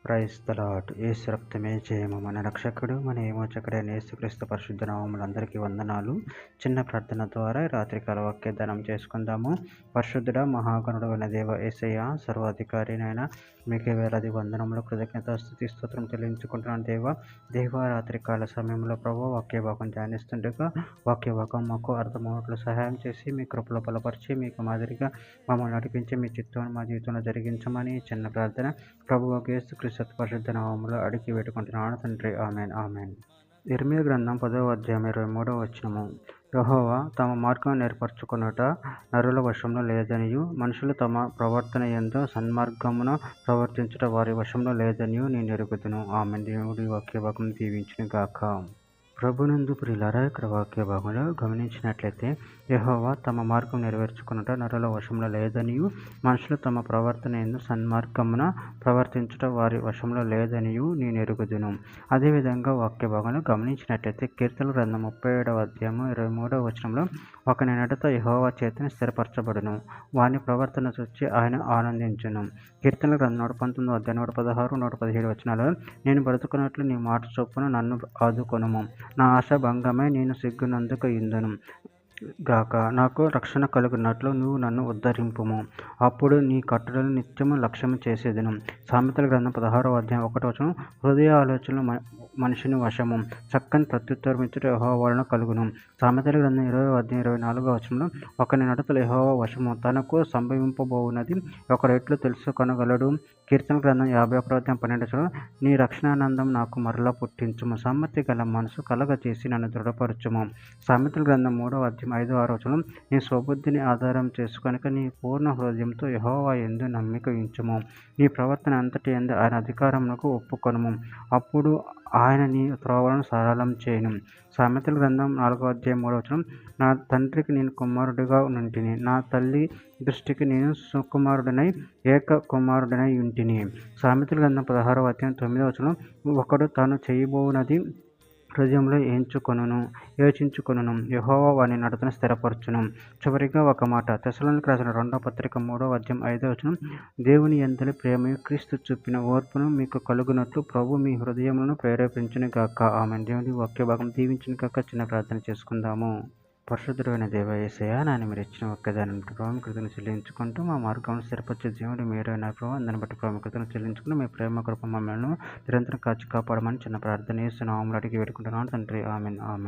Praise the lord. యేసు రక్తమే జయము. మన రక్షకుడు, మన విమోచకుడైన యేసుక్రీస్తు పరిశుద్ధ నామములందరికీ వందనాలు. చిన్న ప్రార్థన ద్వారా రాత్రికాల వాక్యదానం చేసుకుందాము. పరిశుద్ధుడ, మహాగణుడు అయిన దేవ యేసయ్య, సర్వాధికారినైనా మీకే వేలాది వందనములు, కృతజ్ఞత, స్తుతి, స్తోత్రం చెల్లించుకుంటున్నాను దేవ రాత్రికాల సమయంలో ప్రభు వాక్య భాగం ధ్యానిస్తుండగా వాక్య భాగం మాకు అర్థమవుట్లు సహాయం చేసి మీ కృపలో బలపరిచి మీకు మాదిరిగా మమ్మల్ని నడిపించి మీ చిత్తాన్ని మా జీవితంలో జరిగించమని చిన్న ప్రార్థన ప్రభువు యేసుక్రీస్తు పరిశుద్ధ నామములో అడిగి పెట్టుకుంటున్నాను తండ్రి. Amen amen. ఇర్మీయా గ్రంథం 10వ అధ్యాయం 23వ వచనము. యెహోవా తమ మార్గం ఏర్పరచుకొనుట నరుల వశంలో లేదనియు, మనుషులు తమ ప్రవర్తన యందు సన్మార్గమున ప్రవర్తించుట వారి వశంలో లేదనియు నేను ఎరుగుదును. ఆమెన్. దేవుడి వాక్య భాగం దీవించును గాక. ప్రభునందు ప్రియులారా, ఇక్కడ వాక్య భాగంలో గమనించినట్లయితే యెహోవా తమ మార్గం నెరవేర్చుకున్నట నరుల వశంలో లేదనియు, మనుషులు తమ ప్రవర్తన యందు సన్మార్గమున ప్రవర్తించుట వారి వశంలో లేదనియు నేను ఎరుగుదును. అదేవిధంగా వాక్య భాగంలో గమనించినట్లయితే కీర్తన గ్రంథం 37వ అధ్యాయం 23వ వచనంలో ఒకని నడత యెహోవా చేతనే స్థిరపరచబడును, వాని ప్రవర్తన చూచి ఆయన ఆనందించును. కీర్తన గ్రంథం 119వ అధ్యాయం 116, 117 వచనాలలో నేను బ్రతుకున్నట్లు నీ మాట చొప్పున నన్ను ఆదుకొనుము, నా ఆశ భంగమై నేను సిగ్గునందుకు ఇందును గాక, నాకు రక్షణ కలుగునట్లు నువ్వు నన్ను ఉద్ధరింపుము, అప్పుడు నీ కట్టడలు నిత్యము లక్ష్యము చేసేదను. సామెతల గ్రంథం 16వ అధ్యాయం 1వ వచనం. హృదయ ఆలోచనలు మనిషిని వశము, చక్కని ప్రత్యుత్తరం ఇచ్చుట యెహోవా వలన కలుగును. సామెతల గ్రంథం 20వ అధ్యాయం 24వ వచనంలో ఒకని నడతలు యెహోవా వశము, తనకు సంభవింపబోవునది ఒకరెట్లు తెలుసుకొనగలడు. కీర్తన గ్రంథం 51వ అధ్యాయం 12వ వచనం. నీ రక్షణానందం నాకు మరలా పుట్టించుము, సమ్మతి గల మనసు కలగచేసి నన్ను దృఢపరచుము. సామెతల గ్రంథం 3వ అధ్యాయం 5-6వ వచనం. నీ స్వబుద్ధిని ఆధారం చేసుకొనక నీ పూర్ణ హృదయంతో యెహోవా యందు నమ్మిక ఉంచుము, నీ ప్రవర్తన అంతటి యందు ఆయన అధికారమునకు ఒప్పుకొనుము, అప్పుడు ఆయన నీ త్రోవలను సరళం చేయును. సామెతల గ్రంథం 4వ అధ్యాయం 3వ వచనం. నా తండ్రికి నేను కుమారుడిగా నుంటిని, నా తల్లి దృష్టికి నేను సుకుమారుడనై ఏక కుమారుడనై ఉంటిని. సామెతల గ్రంథం 16వ అధ్యాయం 9వ వచనం. ఒకడు తాను చేయబోవునది హృదయంలో యోచించుకొనును, యెహోవా వాని నడతను స్థిరపరచును. చివరిగా ఒక మాట, తెస్సలోనికీయులకు రాసిన 2వ పత్రిక 3వ అధ్యాయం 5వ వచనం. దేవుని యందలి ప్రేమయు క్రీస్తు చూపిన ఓర్పును మీకు కలుగునట్లు ప్రభు మీ హృదయములను ప్రేరేపించును గాక. ఆమేన్. దేవుని వాక్య భాగం దీవించును గాక. చిన్న ప్రార్థన చేసుకుందాము. పరిశుద్ధుడైన దేవ యేసయ్య, నాయన మీరు ఇచ్చిన వాక్యదానం ప్రభావం కృతజ్ఞతలు చెల్లించుకుంటూ మా మార్గం స్థిరపరిచే దేవుడు మీరైన ప్రభావం దాన్ని బట్టి ప్రాముఖ్యతను చెల్లించుకుంటూ మీ ప్రేమ కృప మమ్మల్ని నిరంతరం కాచి కాపాడమని చిన్న ప్రార్థన యేసు నామములో అడిగి వేడుకుంటున్నాను తండ్రి. ఆమేన్ ఆమేన్.